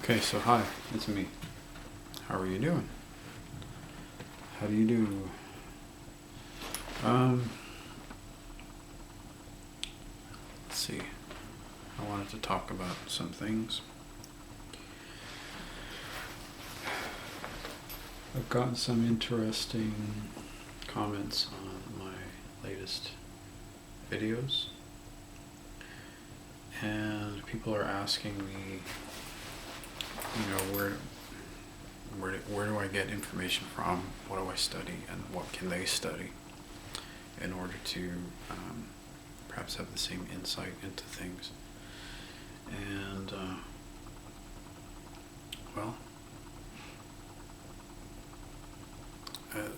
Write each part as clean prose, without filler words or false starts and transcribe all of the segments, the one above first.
Okay, so hi, it's me. How are you doing? How do you do? Um, let's see. I wanted to talk about some things. I've gotten some interesting comments on my latest videos, and people are asking me, where do I get information from? What do I study, and what can they study in order to perhaps have the same insight into things? And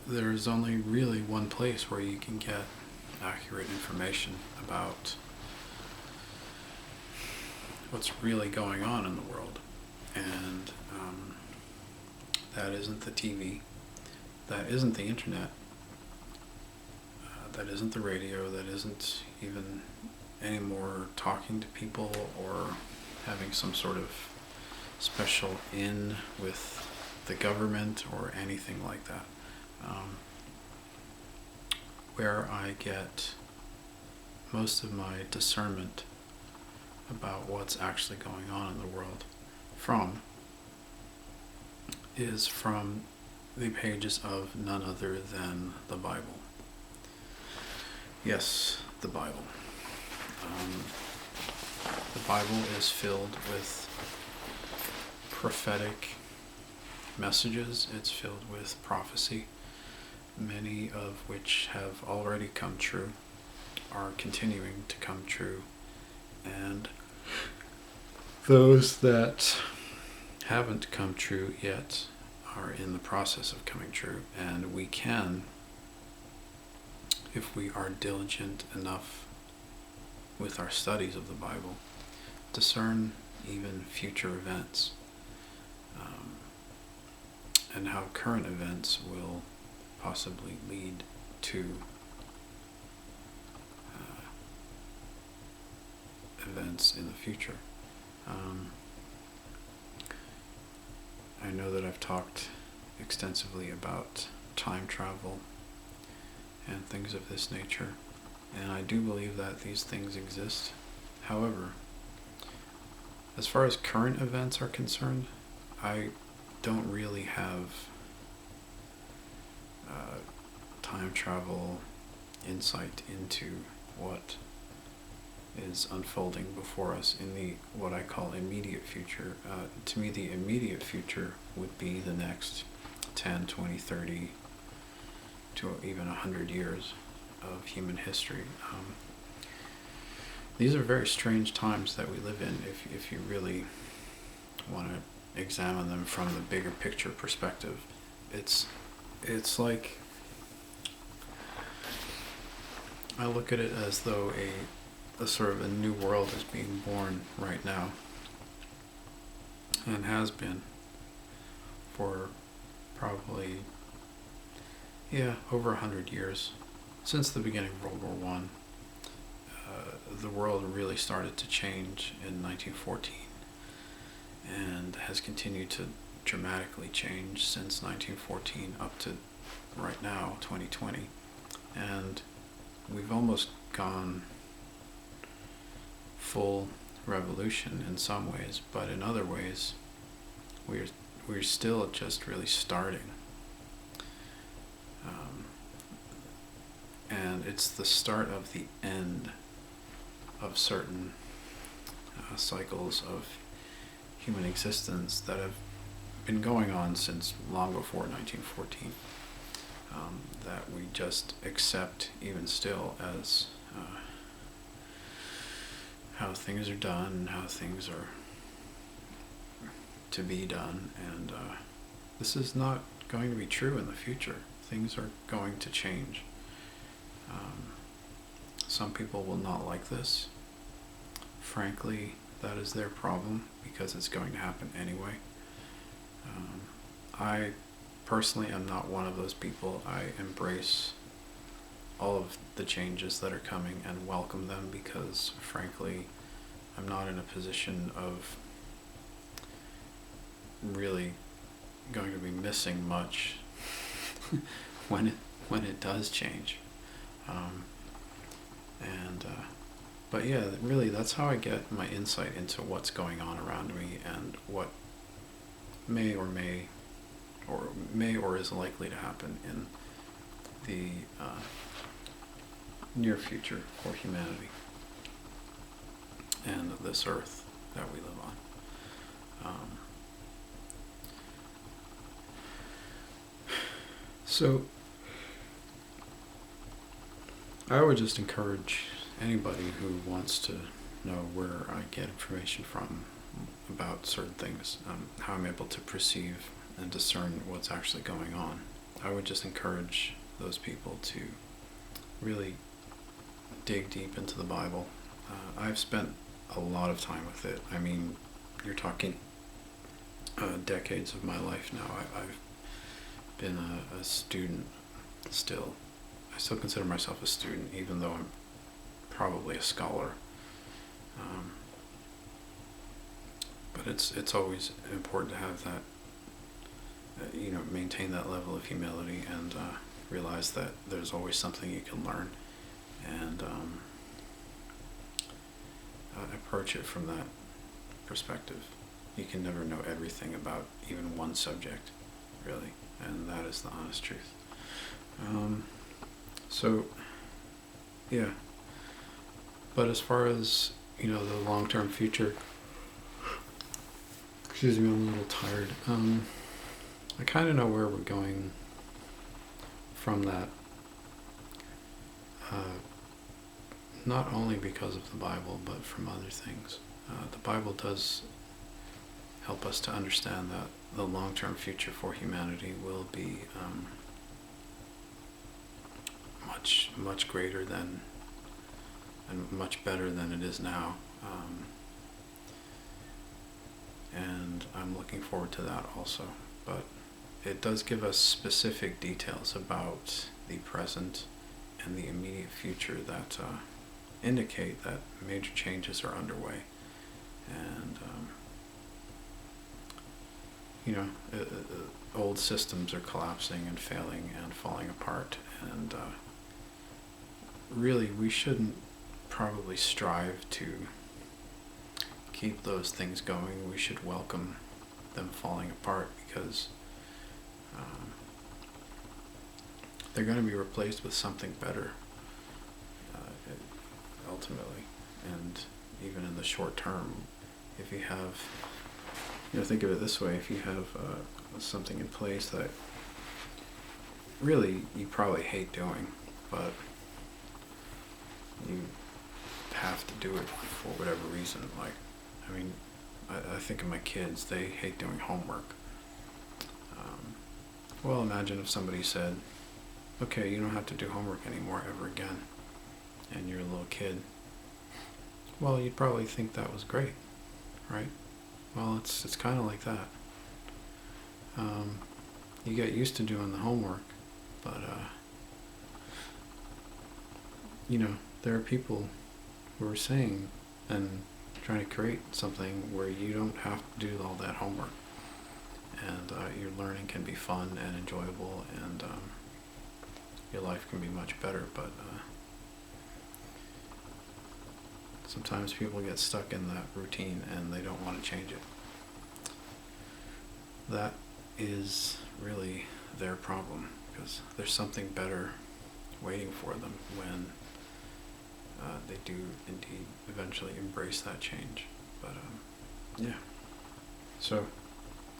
there's only really one place where you can get accurate information about what's really going on in the world, and that isn't the TV, that isn't the internet, that isn't the radio, that isn't even any more talking to people or having some sort of special in with the government or anything like that. Where I get most of my discernment about what's actually going on in the world from is from the pages of none other than the Bible. Yes, the Bible. The Bible is filled with prophetic messages. It's filled with prophecy, many of which have already come true, are continuing to come true, and those that haven't come true yet are in the process of coming true. And we can, if we are diligent enough with our studies of the Bible, discern even future events, and how current events will possibly lead to events in the future. I know that I've talked extensively about time travel and things of this nature, and I do believe that these things exist. However, as far as current events are concerned, I don't really have time travel insight into what is unfolding before us in the what I call immediate future. To me, the immediate future would be the next 10, 20, 30 to even 100 years of human history. These are very strange times that we live in if you really want to examine them from the bigger picture perspective. It's like, I look at it as though a sort of a new world is being born right now, and has been for probably over 100 years, since the beginning of World War I. The world really started to change in 1914 and has continued to dramatically change since 1914 up to right now, 2020. And we've almost gone full revolution in some ways, but in other ways we're still just really starting. And it's the start of the end of certain cycles of human existence that have been going on since long before 1914, that we just accept even still as how things are done, how things are to be done, and this is not going to be true in the future. Things are going to change. Some people will not like this. Frankly, that is their problem, because it's going to happen anyway. I personally am not one of those people. I embrace all of the changes that are coming and welcome them, because frankly, I'm not in a position of really going to be missing much when it does change. But yeah, really, that's how I get my insight into what's going on around me and what may or is likely to happen in the near future for humanity and this earth that we live on. So I would just encourage anybody who wants to know where I get information from about certain things, how I'm able to perceive and discern what's actually going on. I would just encourage those people to really dig deep into the Bible. I've spent a lot of time with it. I mean, you're talking decades of my life now. I've been a student still. I still consider myself a student, even though I'm probably a scholar. But it's always important to have that, maintain that level of humility and realize that there's always something you can learn, and approach it from that perspective. You can never know everything about even one subject, really, and that is the honest truth. So, yeah. But as far as, the long-term future, excuse me, I'm a little tired. I kind of know where we're going from that. Not only because of the Bible, but from other things. The Bible does help us to understand that the long-term future for humanity will be much, much greater than and much better than it is now. And I'm looking forward to that also. But it does give us specific details about the present and the immediate future that indicate that major changes are underway. And, old systems are collapsing and failing and falling apart. And really, we shouldn't probably strive to keep those things going. We should welcome them falling apart, because they're going to be replaced with something better, ultimately. And even in the short term, if you have, think of it this way: if you have something in place that really you probably hate doing, but you have to do it for whatever reason. Like, I think of my kids, they hate doing homework. Well, imagine if somebody said, okay, you don't have to do homework anymore ever again, and you're a little kid. Well, you'd probably think that was great, right? Well, it's kind of like that. You get used to doing the homework, but there are people who are saying and trying to create something where you don't have to do all that homework, and your learning can be fun and enjoyable, and your life can be much better. But sometimes people get stuck in that routine and they don't want to change it. That is really their problem, because there's something better waiting for them when they do indeed eventually embrace that change. But yeah. So,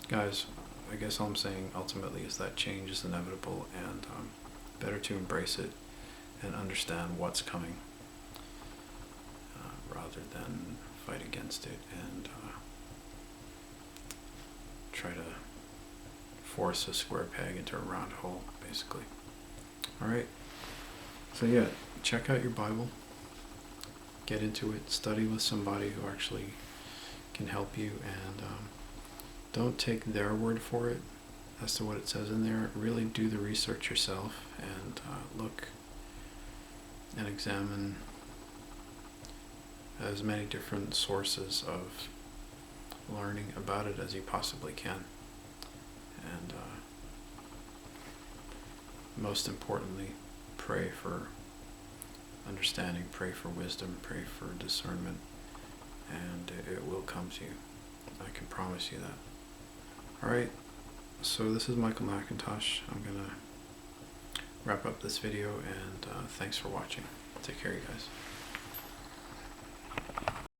guys, I guess all I'm saying ultimately is that change is inevitable, and better to embrace it and understand what's coming rather than fight against it and try to force a square peg into a round hole, basically. Alright, so yeah, check out your Bible, get into it, study with somebody who actually can help you, and don't take their word for it as to what it says in there. Really do the research yourself and look and examine as many different sources of learning about it as you possibly can. And most importantly, pray for understanding, pray for wisdom, pray for discernment, and it will come to you. I can promise you that. Alright, so this is Michael Macintosh. I'm going to wrap up this video, and thanks for watching. Take care, you guys.